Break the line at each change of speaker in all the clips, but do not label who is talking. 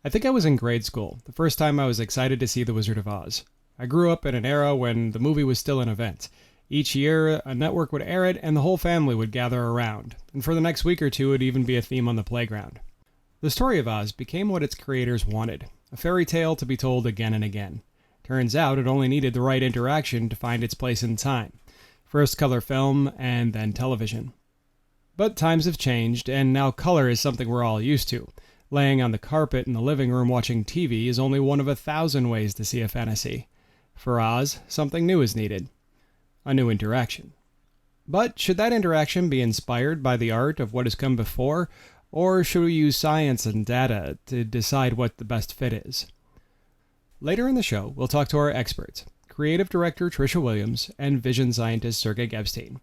I think I was in grade school, the first time I was excited to see The Wizard of Oz. I grew up in an era when the movie was still an event. Each year, a network would air it, and the whole family would gather around, and for the next week or two, it would even be a theme on the playground. The story of Oz became what its creators wanted, a fairy tale to be told again and again. Turns out it only needed the right interaction to find its place in time. First color film, and then television. But times have changed, and now color is something we're all used to. Laying on the carpet in the living room watching TV is only one of 1,000 ways to see a fantasy. For Oz, something new is needed. A new interaction. But should that interaction be inspired by the art of what has come before, or should we use science and data to decide what the best fit is? Later in the show, we'll talk to our experts, creative director Trisha Williams and vision scientist Sergei Gepshtein.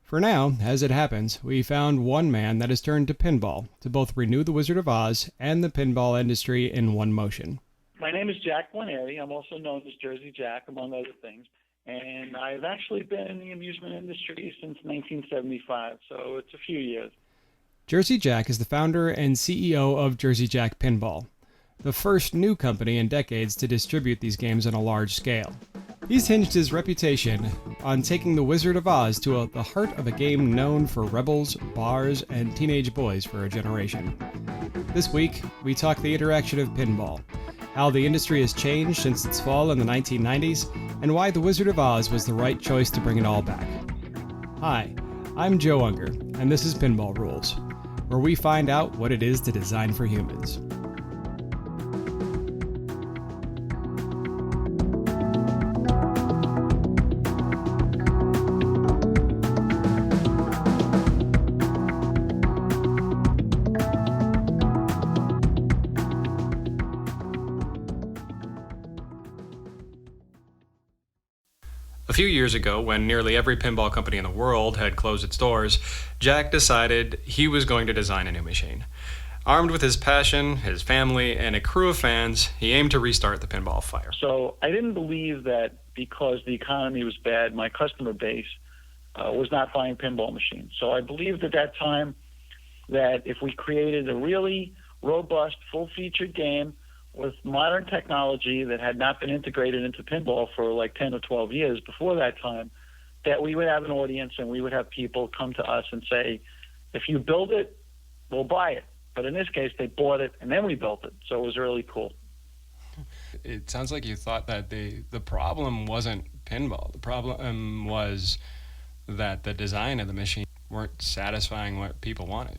For now, as it happens, we found one man that has turned to pinball to both renew the Wizard of Oz and the pinball industry in one motion.
My name is Jack Guarnieri. I'm also known as Jersey Jack, among other things. And I've actually been in the amusement industry since 1975, so it's a few years.
Jersey Jack is the founder and CEO of Jersey Jack Pinball, the first new company in decades to distribute these games on a large scale. He's hinged his reputation on taking the Wizard of Oz to the heart of a game known for rebels, bars, and teenage boys for a generation. This week, we talk the interaction of pinball, how the industry has changed since its fall in the 1990s, and why the Wizard of Oz was the right choice to bring it all back. Hi, I'm Joe Unger, and this is Pinball Rules, where we find out what it is to design for humans. A few years ago, when nearly every pinball company in the world had closed its doors, Jack decided he was going to design a new machine. Armed with his passion, his family, and a crew of fans, he aimed to restart the pinball fire.
So I didn't believe that because the economy was bad, my customer base was not buying pinball machines. So I believed at that time that if we created a really robust, full-featured game with modern technology that had not been integrated into pinball for like 10 or 12 years before that time, that we would have an audience and we would have people come to us and say, if you build it, we'll buy it. But in this case, they bought it and then we built it. So it was really cool.
It sounds like you thought that the problem wasn't pinball. The problem was that the design of the machine weren't satisfying what people wanted.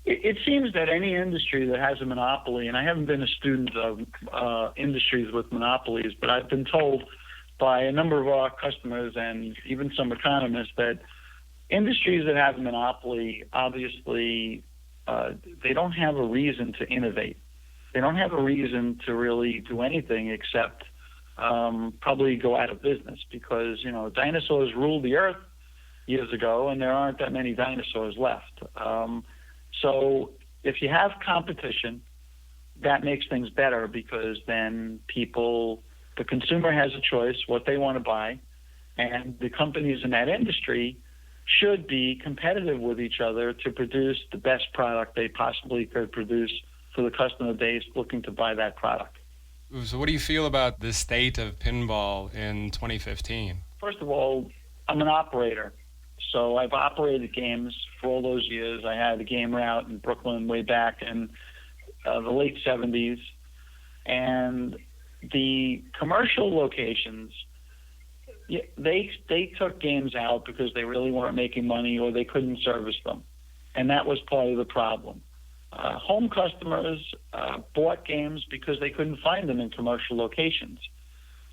It seems that any industry that has a monopoly, and I haven't been a student of industries with monopolies, but I've been told by a number of our customers and even some economists that industries that have a monopoly, obviously, they don't have a reason to innovate. They don't have a reason to really do anything except probably go out of business because, you know, dinosaurs ruled the earth years ago, and there aren't that many dinosaurs left. So if you have competition, that makes things better because then the consumer has a choice what they want to buy, and the companies in that industry should be competitive with each other to produce the best product they possibly could produce for the customer base looking to buy that product.
So what do you feel about the state of pinball in 2015?
First of all, I'm an operator. So I've operated games for all those years. I had a game route in Brooklyn way back in the late 70s. And the commercial locations, they took games out because they really weren't making money or they couldn't service them. And that was part of the problem. Home customers bought games because they couldn't find them in commercial locations.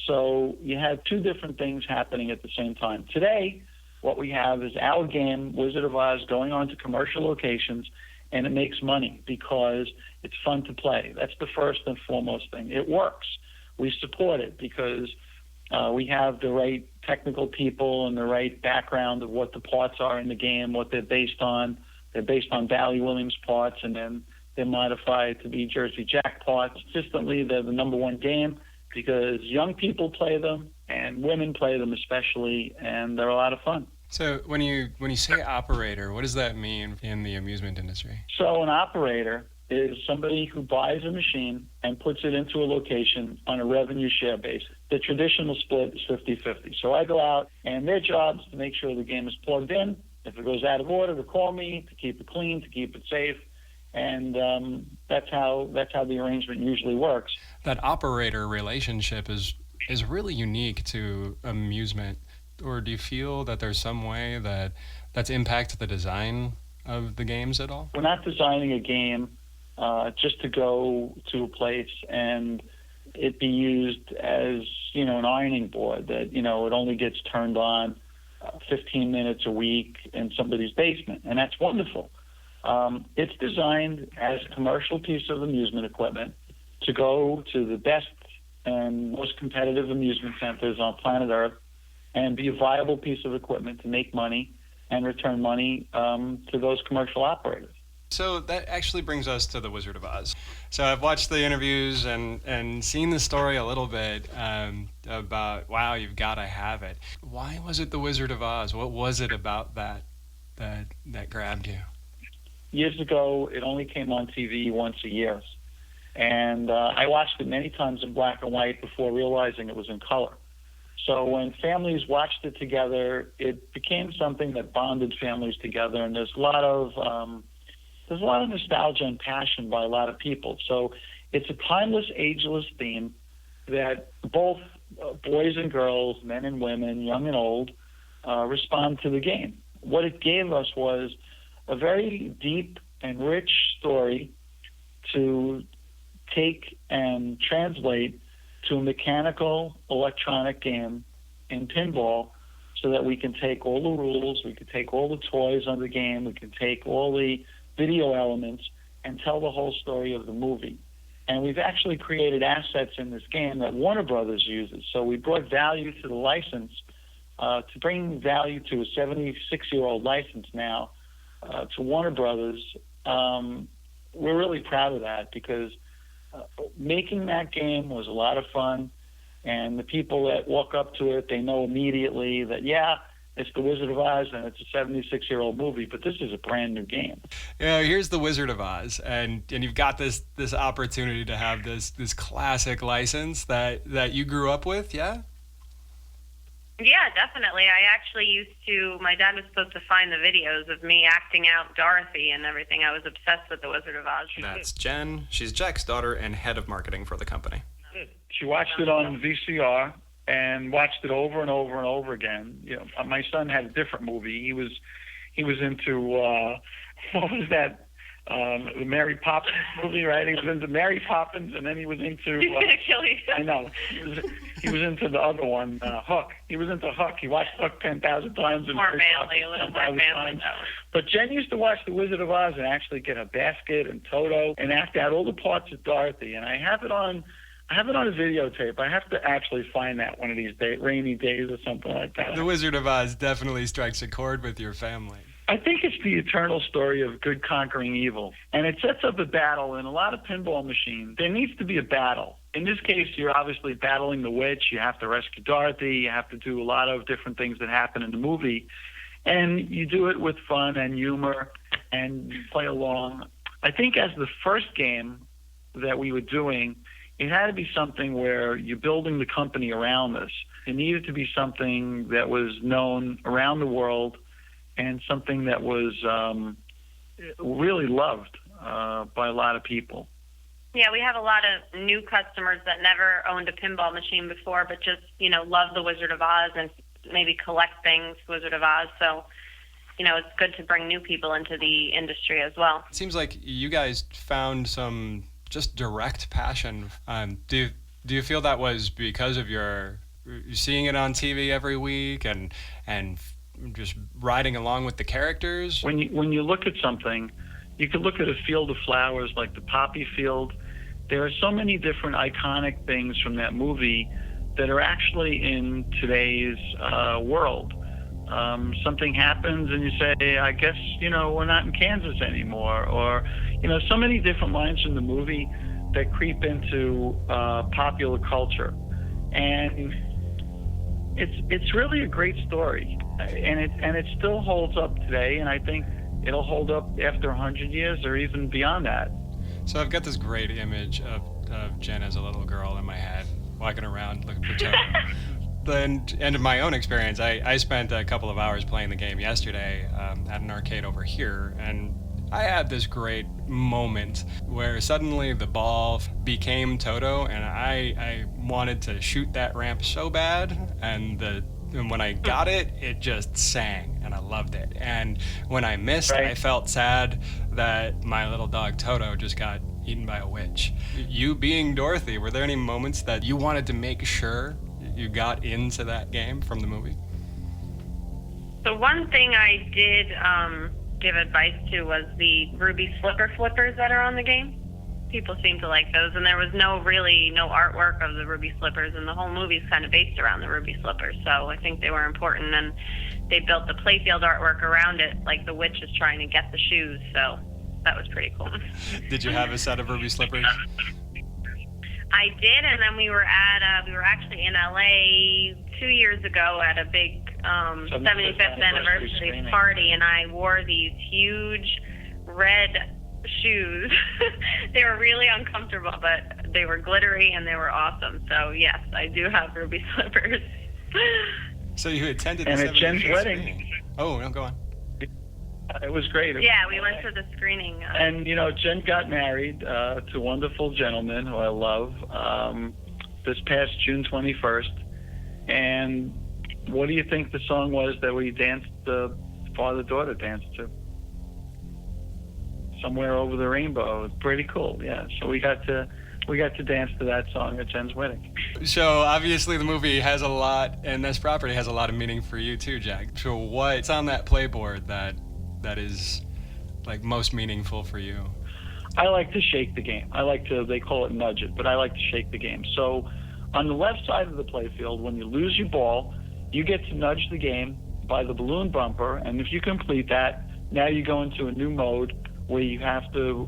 So you had two different things happening at the same time. Today, what we have is our game, Wizard of Oz, going on to commercial locations, and it makes money because it's fun to play. That's the first and foremost thing. It works. We support it because we have the right technical people and the right background of what the parts are in the game, what they're based on. They're based on Bally Williams parts, and then they're modified to be Jersey Jack parts. Consistently, they're the number one game because young people play them and women play them especially, and they're a lot of fun.
So when you say operator, what does that mean in the amusement industry?
So an operator is somebody who buys a machine and puts it into a location on a revenue share basis. The traditional split is 50-50. So I go out, and their job is to make sure the game is plugged in. If it goes out of order, to call me, to keep it clean, to keep it safe. And that's how the arrangement usually works.
That operator relationship is really unique to amusement. Or do you feel that there's some way that's impacted the design of the games at all?
We're not designing a game just to go to a place and it be used as, an ironing board that, it only gets turned on 15 minutes a week in somebody's basement. And that's wonderful. It's designed as a commercial piece of amusement equipment to go to the best and most competitive amusement centers on planet Earth and be a viable piece of equipment to make money and return money to those commercial operators.
So that actually brings us to The Wizard of Oz. So I've watched the interviews and seen the story a little bit about, wow, you've got to have it. Why was it The Wizard of Oz? What was it about that grabbed you?
Years ago, it only came on TV once a year. And I watched it many times in black and white before realizing it was in color. So when families watched it together, it became something that bonded families together. And there's a lot of nostalgia and passion by a lot of people. So it's a timeless, ageless theme that both boys and girls, men and women, young and old, respond to the game. What it gave us was a very deep and rich story to take and translate to a mechanical electronic game in pinball so that we can take all the rules, we can take all the toys on the game, we can take all the video elements and tell the whole story of the movie. And we've actually created assets in this game that Warner Brothers uses. So we brought value to the license, to bring value to a 76-year-old license now, to Warner Brothers. We're really proud of that because making that game was a lot of fun, and the people that walk up to it, they know immediately that, it's The Wizard of Oz and it's a 76-year-old movie, but this is a brand new game.
Here's The Wizard of Oz, and you've got this opportunity to have this classic license that you grew up with, yeah?
Yeah, definitely. My dad was supposed to find the videos of me acting out Dorothy and everything. I was obsessed with The Wizard of Oz.
That's Jen. She's Jack's daughter and head of marketing for the company.
She watched it on VCR and watched it over and over and over again. My son had a different movie. He was into what was that? The Mary Poppins movie, right? He was into Mary Poppins, and then he was into. I know. He was into the other one, Hook. He was into Hook. He watched Hook 10,000 times.
A little more family.
But Jen used to watch The Wizard of Oz and actually get a basket and Toto and act out all the parts of Dorothy. And I have it on a videotape. I have to actually find that one of these rainy days or something like that.
The Wizard of Oz definitely strikes a chord with your family.
I think it's the eternal story of good conquering evil. And it sets up a battle. In a lot of pinball machines, there needs to be a battle. In this case, you're obviously battling the witch. You have to rescue Dorothy. You have to do a lot of different things that happen in the movie. And you do it with fun and humor and you play along. I think as the first game that we were doing, it had to be something where you're building the company around this. It needed to be something that was known around the world and something that was really loved by a lot of people.
Yeah, we have a lot of new customers that never owned a pinball machine before, but just, love The Wizard of Oz and maybe collect things, Wizard of Oz. So, it's good to bring new people into the industry as well.
It seems like you guys found some just direct passion. Do you feel that was because of your seeing it on TV every week and just riding along with the characters?
When you look at something, you could look at a field of flowers like the poppy field. There are so many different iconic things from that movie that are actually in today's world. Something happens and you say, I guess, we're not in Kansas anymore. Or, so many different lines from the movie that creep into popular culture. And it's really a great story. And it still holds up today, and I think it'll hold up after 100 years or even beyond that.
So I've got this great image of Jen as a little girl in my head, walking around looking for Toto. And in my own experience, I spent a couple of hours playing the game yesterday at an arcade over here, and I had this great moment where suddenly the ball became Toto, and I wanted to shoot that ramp so bad, and when I got it, it just sang, and I loved it. And when I missed, I felt sad that my little dog Toto just got eaten by a witch. You being Dorothy, were there any moments that you wanted to make sure you got into that game from the movie?
The one thing I did give advice to was the ruby flippers that are on the game. People seem to like those, and there was no artwork of the ruby slippers, and the whole movie's kind of based around the ruby slippers, so I think they were important, and they built the playfield artwork around it, like the witch is trying to get the shoes, so that was pretty cool.
Did you have a set of ruby slippers?
I did, and then we were actually in LA 2 years ago at a big 75th anniversary party, and I wore these huge red shoes. They were really uncomfortable, but they were glittery and they were awesome. So yes, I do have ruby slippers.
So you attended
and
the
at Jen's wedding.
Oh, no, go on.
It was great.
Yeah, we went to the screening.
And Jen got married to wonderful gentlemen who I love this past June 21st. And what do you think the song was that we danced, the father-daughter danced to? Somewhere Over the Rainbow. It's pretty cool, yeah. So we got to dance to that song at Jen's wedding.
So obviously the movie has a lot, and this property has a lot of meaning for you too, Jack. So what's on that playboard that is like most meaningful for you?
I like to shake the game. They call it nudge it, but I like to shake the game. So on the left side of the playfield, when you lose your ball, you get to nudge the game by the balloon bumper, and if you complete that, now you go into a new mode where you have to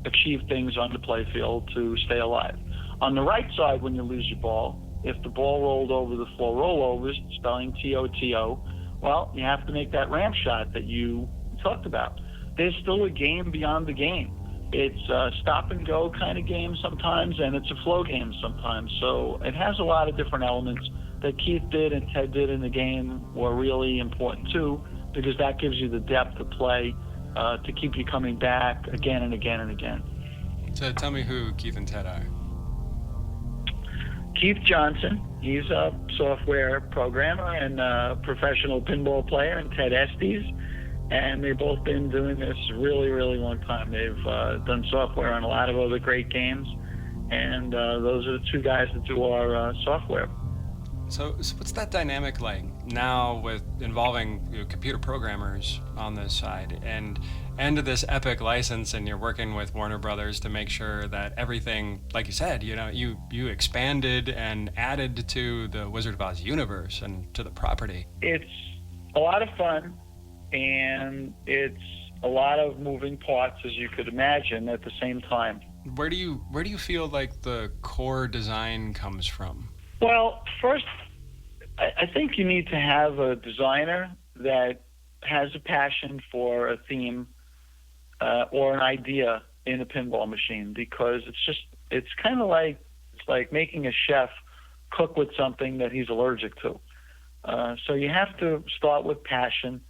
achieve things on the playfield to stay alive. On the right side, when you lose your ball, if the ball rolled over the 4 rollovers, spelling TOTO, well, you have to make that ramp shot that you talked about. There's still a game beyond the game. It's a stop and go kind of game sometimes, and it's a flow game sometimes. So it has a lot of different elements that Keith did and Ted did in the game were really important too, because that gives you the depth to play to keep you coming back again and again and again.
So tell me who Keith and Ted are.
Keith Johnson, he's a software programmer and a professional pinball player, and Ted Estes, and they've both been doing this really, really long time. They've done software on a lot of other great games, and those are the two guys that do our software.
So what's that dynamic like now with involving computer programmers on this side and this epic license, and you're working with Warner Brothers to make sure that everything, like you said, you expanded and added to the Wizard of Oz universe and to the property? It's
a lot of fun, and it's a lot of moving parts, as you could imagine, at the same time.
Where do you feel like the core design comes from?
Well, first, I think you need to have a designer that has a passion for a theme or an idea in a pinball machine, because it's kind of like making a chef cook with something that he's allergic to. So you have to start with passion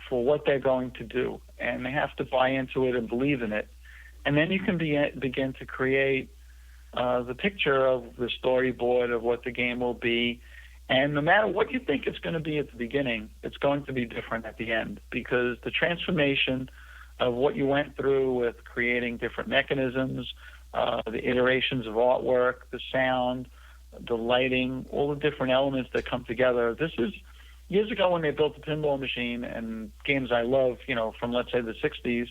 for what they're going to do, and they have to buy into it and believe in it. And then you can begin to create the picture of the storyboard of what the game will be. And no matter what you think it's going to be at the beginning, it's going to be different at the end, because the transformation of what you went through with creating different mechanisms, the iterations of artwork, the sound, the lighting, all the different elements that come together. This is years ago when they built the pinball machine, and games I love, from let's say the 60s,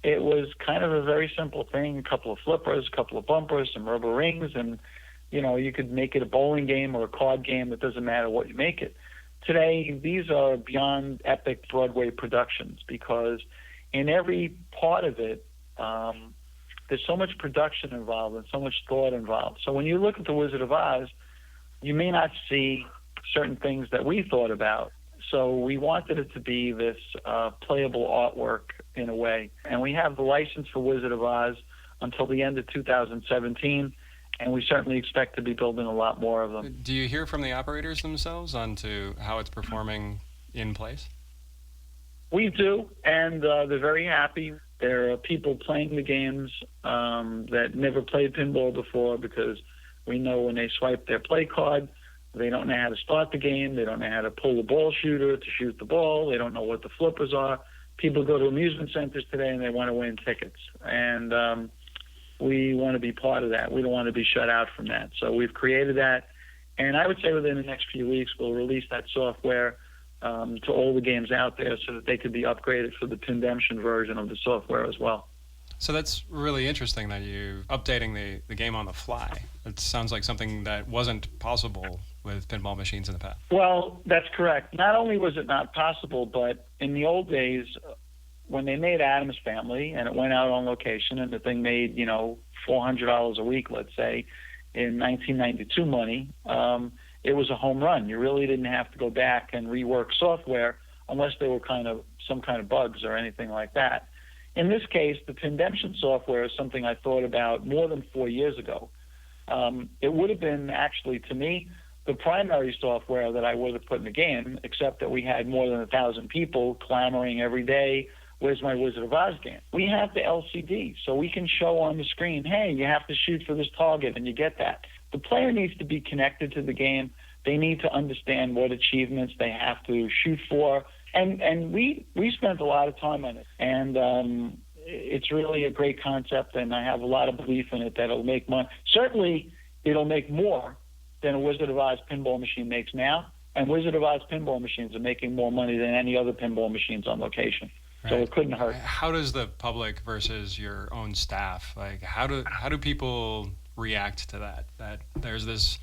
it was kind of a very simple thing, a couple of flippers, a couple of bumpers, some rubber rings, and you could make it a bowling game or a card game. It doesn't matter what you make it. Today, these are beyond epic Broadway productions, because in every part of it, there's so much production involved and so much thought involved. So when you look at The Wizard of Oz, you may not see certain things that we thought about. So we wanted it to be this playable artwork in a way. And we have the license for Wizard of Oz until the end of 2017, and we certainly expect to be building a lot more of them.
Do you hear from the operators themselves on to how it's performing in place?
We do, and they're very happy. There are people playing the games that never played pinball before, because we know when they swipe their play card, they don't know how to start the game. They don't know how to pull the ball shooter to shoot the ball. They don't know what the flippers are. People go to amusement centers today and they want to win tickets. And we want to be part of that. We don't want to be shut out from that. So we've created that. And I would say within the next few weeks, we'll release that software to all the games out there so that they could be upgraded for the Pindemption version of the software as well.
So that's really interesting that you're updating the game on the fly. It sounds like something that wasn't possible with pinball machines in the past.
Well, that's correct. Not only was it not possible, but in the old days, when they made Addams Family and it went out on location and the thing made, $400 a week, let's say, in 1992 money, it was a home run. You really didn't have to go back and rework software unless there were some kind of bugs or anything like that. In this case, the Pindemption software is something I thought about more than 4 years ago. It would have been, actually, to me, the primary software that I would have put in the game, except that we had more than 1,000 people clamoring every day, where's my Wizard of Oz game? We have the LCD, so we can show on the screen, hey, you have to shoot for this target, and you get that. The player needs to be connected to the game. They need to understand what achievements they have to shoot for. And we spent a lot of time on it. And it's really a great concept, and I have a lot of belief in it that it'll make money. Certainly, it'll make more than a Wizard of Oz pinball machine makes now. And Wizard of Oz pinball machines are making more money than any other pinball machines on location. Right. So it couldn't hurt.
How does the public versus your own staff, how do people react to that? That there's this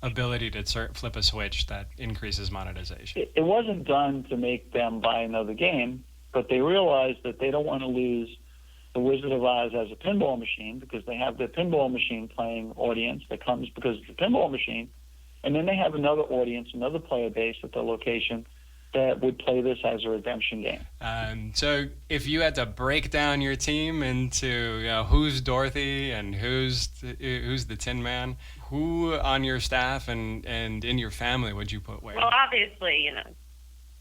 ability to flip a switch that increases monetization.
It wasn't done to make them buy another game, but they realized that they don't want to lose the Wizard of Oz as a pinball machine, because they have the pinball machine playing audience that comes because it's a pinball machine, and then they have another audience, another player base at the location that would play this as a redemption game.
So if you had to break down your team into who's Dorothy and who's the Tin Man, who on your staff and in your family would you put where?
Well, obviously,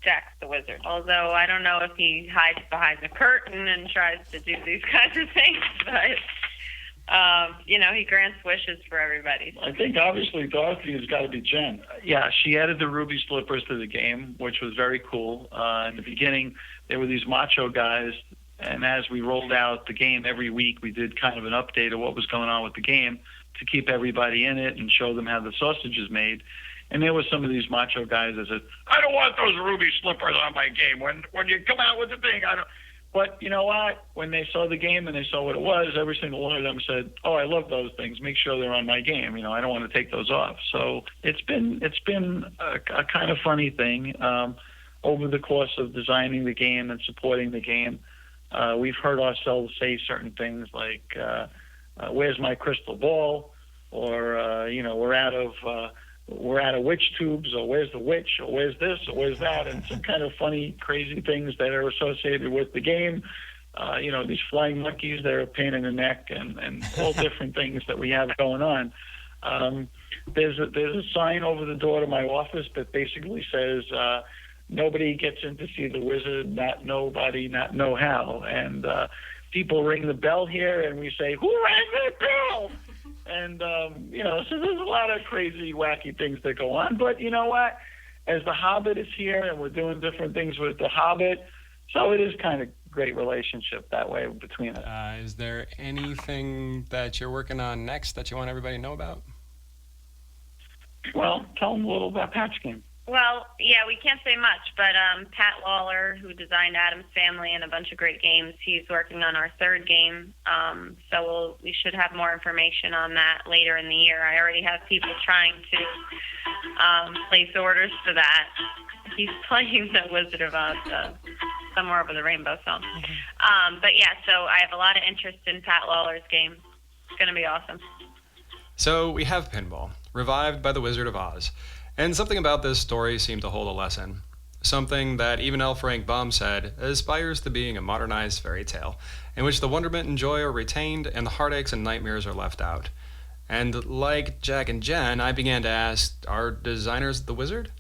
Jack's the wizard. Although I don't know if he hides behind the curtain and tries to do these kinds of things, but he grants wishes for everybody.
I think obviously Dorothy has got to be Jen. Yeah, she added the ruby slippers to the game, which was very cool. In the beginning, there were these macho guys, and as we rolled out the game every week, we did kind of an update of what was going on with the game to keep everybody in it and show them how the sausage is made. And there were some of these macho guys that said, I don't want those ruby slippers on my game. When you come out with the thing, I don't. But you know what? When they saw the game and they saw what it was, every single one of them said, oh, I love those things. Make sure they're on my game. I don't want to take those off. So it's been a kind of funny thing. Over the course of designing the game and supporting the game, we've heard ourselves say certain things like, where's my crystal ball? Or, we're out of witch tubes, or where's the witch, or where's this, or where's that, and some kind of funny, crazy things that are associated with the game. These flying monkeys that are a pain in the neck, and all different things that we have going on. There's a sign over the door to my office that basically says, nobody gets in to see the wizard, not nobody, not know how. And people ring the bell here, and we say, who rang the bell? And, so there's a lot of crazy, wacky things that go on. But you know what? As the Hobbit is here and we're doing different things with the Hobbit, so it is kind of great relationship that way between us.
Is there anything that you're working on next that you want everybody to know about?
Well, tell them a little about Patch Game.
Well, yeah, we can't say much, but Pat Lawler, who designed Addams Family and a bunch of great games, he's working on our third game. So we should have more information on that later in the year. I already have people trying to place orders for that. He's playing the Wizard of Oz somewhere over the rainbow film. But yeah, so I have a lot of interest in Pat Lawler's game. It's going to be awesome.
So we have pinball, revived by the Wizard of Oz. And something about this story seemed to hold a lesson. something that even L. Frank Baum said aspires to being a modernized fairy tale, in which the wonderment and joy are retained and the heartaches and nightmares are left out. And like Jack and Jen, I began to ask, are designers the wizard?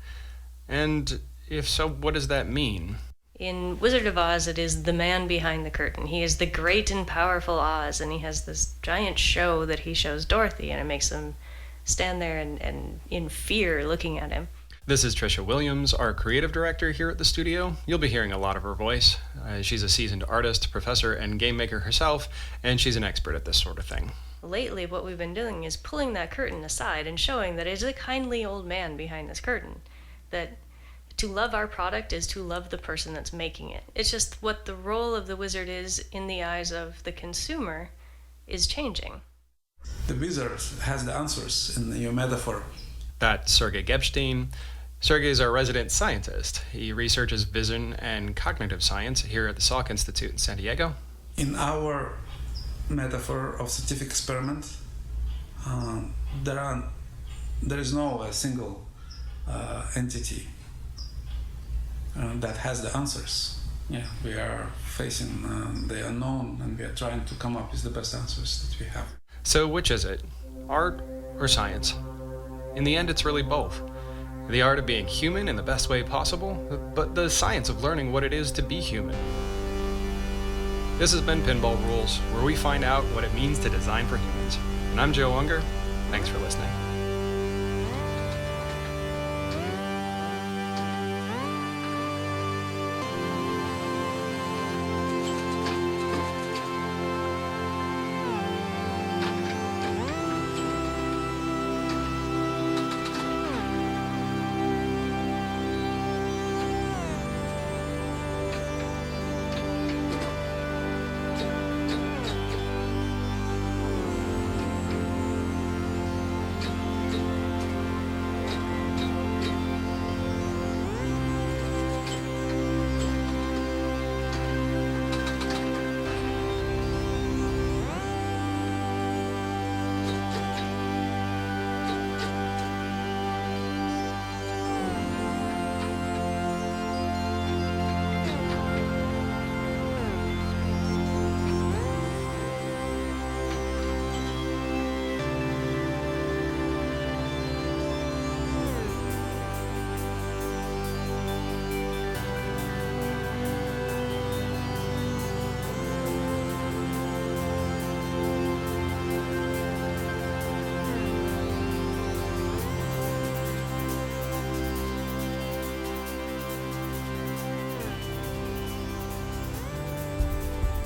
And if so, what does that mean?
In Wizard of Oz, it is the man behind the curtain. He is the great and powerful Oz, and he has this giant show that he shows Dorothy, and it makes them stand there and in fear looking at him.
This is Trisha Williams, our creative director here at the studio. You'll be hearing a lot of her voice. She's a seasoned artist, professor, and game maker herself, and she's an expert at this sort of thing.
Lately, what we've been doing is pulling that curtain aside and showing that it is a kindly old man behind this curtain. That to love our product is to love the person that's making it. It's just what the role of the wizard is in the eyes of the consumer is changing.
The wizard has the answers in your metaphor.
That's Sergei Gepshtein. Sergei is our resident scientist. He researches vision and cognitive science here at the Salk Institute in San Diego.
In our metaphor of scientific experiment, there is no single entity that has the answers. Yeah, we are facing the unknown, and we are trying to come up with the best answers that we have.
So which is it? Art or science? In the end, it's really both. The art of being human in the best way possible, but the science of learning what it is to be human. This has been Pinball Rules, where we find out what it means to design for humans. And I'm Joe Unger. Thanks for listening.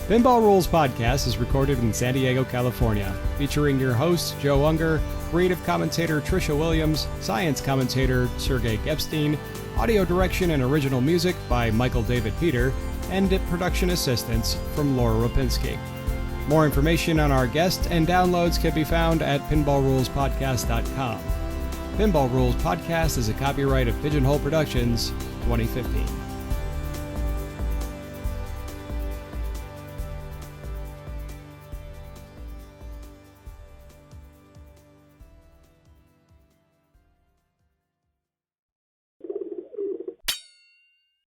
Pinball Rules Podcast is recorded in San Diego, California, featuring your hosts, Joe Unger, creative commentator Trisha Williams, science commentator Sergei Gepshtein, audio direction and original music by Michael David Peter, and production assistance from Laura Rapaulski. More information on our guests and downloads can be found at pinballrulespodcast.com. Pinball Rules Podcast is a copyright of Pigeonhole Productions, 2015.